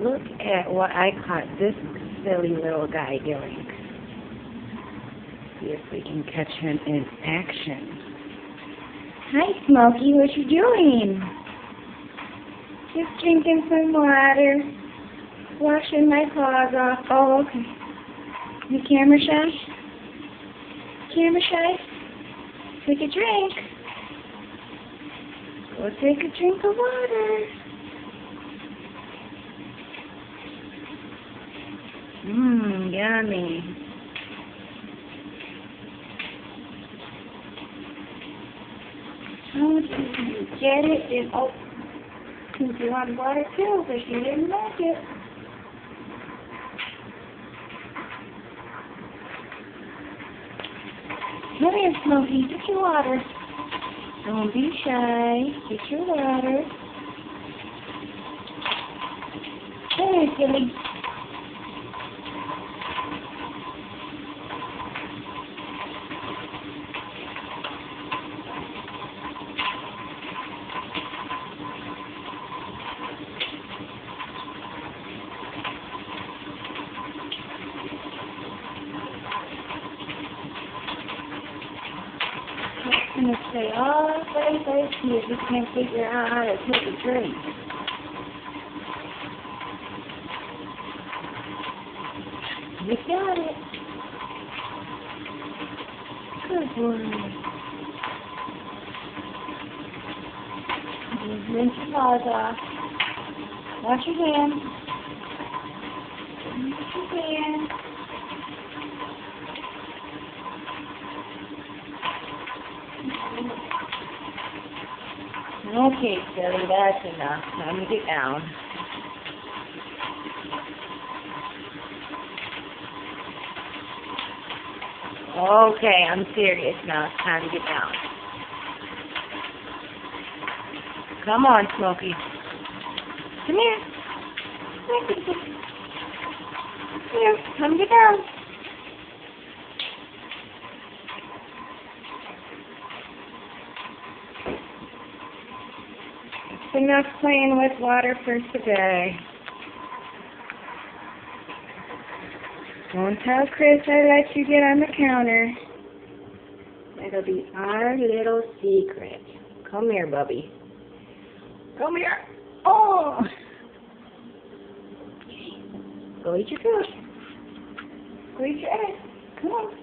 Look at what I caught this silly little guy doing. See if we can catch him in action. Hi, Smokey. What you doing? Just drinking some water. Washing my paws off. Oh, okay. You camera shy? Camera shy? Take a drink. Go take a drink of water. Yummy. Oh, did you get it? And, oh, you want water too, but you didn't like it. Come here, Smokey. Get your water. Don't be shy. Get your water. Come here, silly. I'm going to say, oh, baby, you just can't figure out how to take a drink. You got it. Good boy. Just rinse your paws off. Wash your hands. Wash your hands. Okay, silly, that's enough. Time to get down. Okay, I'm serious now. It's time to get down. Come on, Smokey. Come here. Come here. Come get down. Enough playing with water for today. Don't tell Chris I let you get on the counter. It'll be our little secret. Come here, Bubby. Come here. Oh! Go eat your food. Go eat your egg. Come on.